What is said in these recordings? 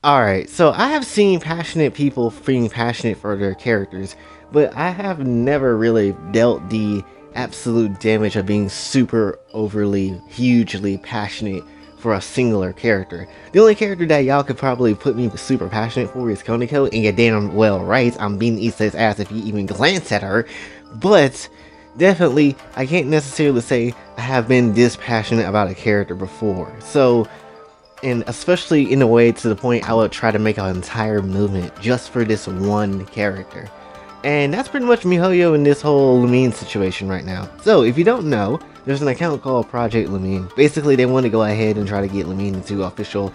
Alright, so I have seen passionate people being passionate for their characters, but I have never really dealt the absolute damage of being super overly, hugely passionate for a singular character. The only character that y'all could probably put me super passionate for is Koniko, and you're damn well right, I'm beating Issa's ass if you even glance at her, but definitely, I can't necessarily say I have been this passionate about a character before, so and especially in a way to the point I would try to make an entire movement just for this one character. And that's pretty much Mihoyo in this whole Lumine situation right now. So if you don't know, there's an account called Project Lumine. Basically they want to go ahead and try to get Lumine into official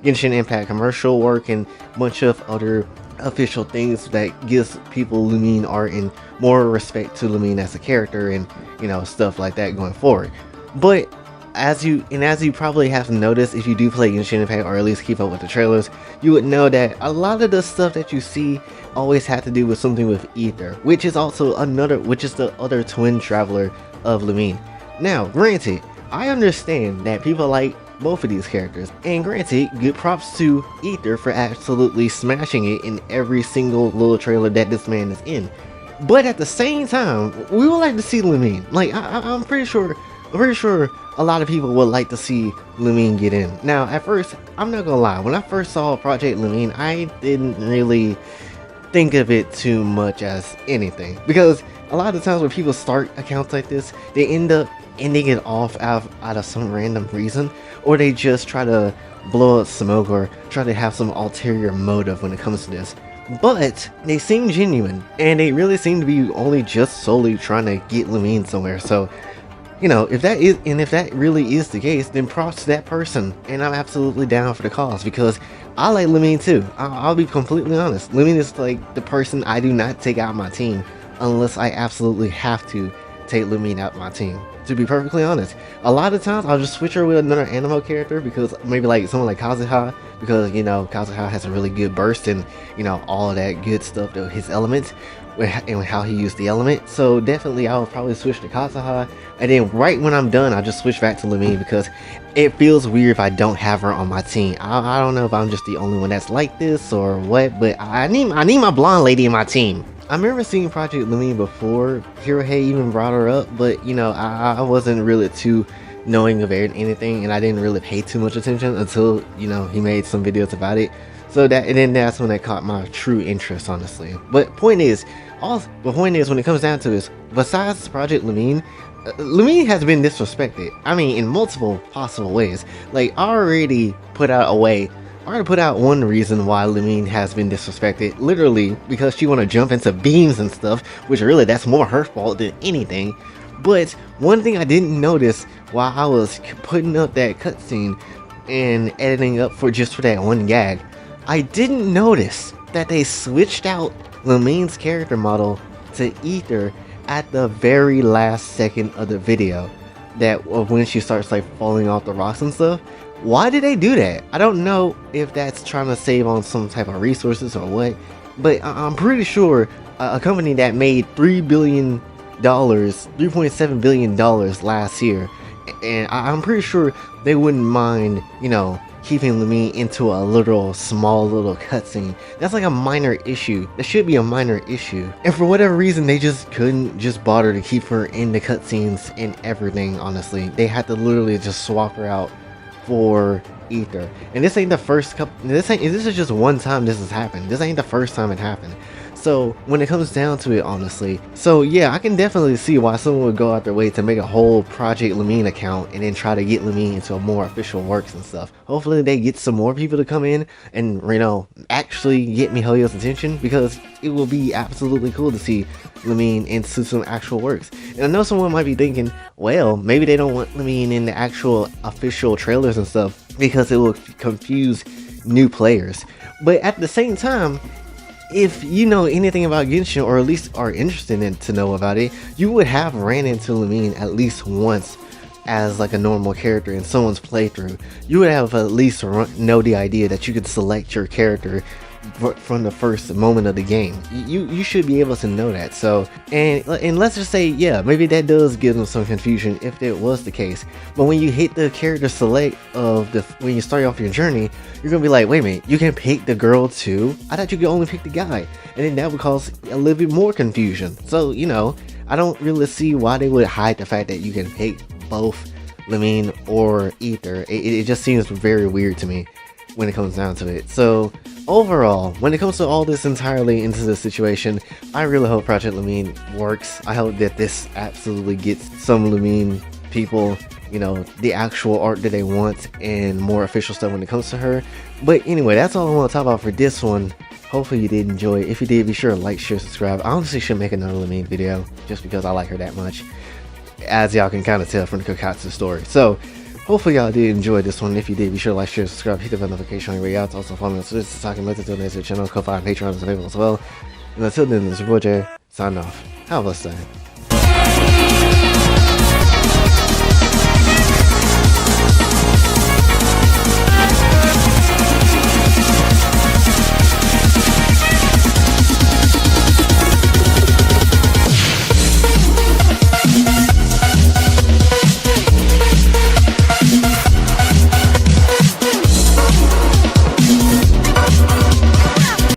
Genshin Impact commercial work and a bunch of other official things that gives people Lumine art and more respect to Lumine as a character and, you know, stuff like that going forward. But as you probably have noticed if you do play Genshin Impact or at least keep up with the trailers, you would know that a lot of the stuff that you see always have to do with something with Ether, which is the other twin traveler of Lumine. Now, granted, I understand that people like both of these characters, and granted, good props to Ether for absolutely smashing it in every single little trailer that this man is in. But at the same time, we would like to see Lumine. Like, I'm pretty sure a lot of people would like to see Lumine get in. Now, at first, I'm not gonna lie, when I first saw Project Lumine, I didn't really think of it too much as anything. Because a lot of times when people start accounts like this, they end up ending it off out of some random reason, or they just try to blow up smoke or try to have some ulterior motive when it comes to this. But they seem genuine, and they really seem to be only just solely trying to get Lumine somewhere. So, you know, if that really is the case, then props to that person, and I'm absolutely down for the cause because I like Lumine too. I'll be completely honest. Lumine is like the person I do not take out my team unless I absolutely have to take Lumine out my team. To be perfectly honest, a lot of times I'll just switch her with another anime character because maybe like someone like Kazuha, because you know Kazuha has a really good burst and you know all of that good stuff to his elements and how he used the element. So definitely I will probably switch to Kazuha, and then right when I'm done I'll just switch back to Lumine because it feels weird if I don't have her on my team. I don't know if I'm just the only one that's like this or what, but I need my blonde lady in my team. I remember seeing Project Lumine before Hirohei even brought her up, but you know, I wasn't really too knowing of anything, and I didn't really pay too much attention until, you know, he made some videos about it. So that's when that caught my true interest, honestly. But the point is, when it comes down to this, besides Project Lumine, Lumine has been disrespected. I mean, in multiple possible ways. Like, I already put out one reason why Lumine has been disrespected, literally because she want to jump into beams and stuff, which really that's more her fault than anything. But one thing I didn't notice while I was putting up that cutscene and editing up for that one gag, I didn't notice that they switched out Lumine's character model to Ether at the very last second of the video, of when she starts like falling off the rocks and stuff. Why did they do that? I don't know if that's trying to save on some type of resources or what, but I'm pretty sure a company that made $3 billion, $3.7 billion last year, and I'm pretty sure they wouldn't mind, you know, keeping Lumine into a small little cutscene. That's like a minor issue. That should be a minor issue. And for whatever reason, they just couldn't just bother to keep her in the cutscenes and everything, honestly. They had to literally just swap her out for Ether. And this ain't the first this is just one time this has happened. This ain't the first time it happened. So when it comes down to it, honestly, so yeah, I can definitely see why someone would go out their way to make a whole Project Lumine account and then try to get Lumine into a more official works and stuff. Hopefully they get some more people to come in and, you know, actually get Mihoyo's attention, because it will be absolutely cool to see Lumine into some actual works. And I know someone might be thinking, well, maybe they don't want Lumine in the actual official trailers and stuff because it will confuse new players. But at the same time, if you know anything about Genshin, or at least are interested in to know about it, you would have ran into Lumine at least once as like a normal character in someone's playthrough. You would have at least know the idea that you could select your character from the first moment of the game. You should be able to know that. So and let's just say, yeah, maybe that does give them some confusion if that was the case. But when you hit the character select of the when you start off your journey, you're gonna be like, wait a minute, you can pick the girl too? I thought you could only pick the guy, and then that would cause a little bit more confusion. So I don't really see why they would hide the fact that you can pick both Lumine or Ether. It just seems very weird to me when it comes down to it. So overall, when it comes to all this entirely into the situation, I really hope Project Lumine works. I hope that this absolutely gets some Lumine people, the actual art that they want and more official stuff when it comes to her. But anyway, that's all I want to talk about for this one. Hopefully you did enjoy it. If you did, be sure to like, share, subscribe. I honestly should make another Lumine video just because I like her that much, as y'all can kind of tell from the Kokatsu story. So hopefully y'all did enjoy this one. If you did, be sure to like, share, subscribe, hit the bell notification on your way out. Also follow me on Twitter, talking about the donation channel, Ko-Fi, and Patreon is available as well. And until then, this is your boy Jay, signing off. Have a blessed day.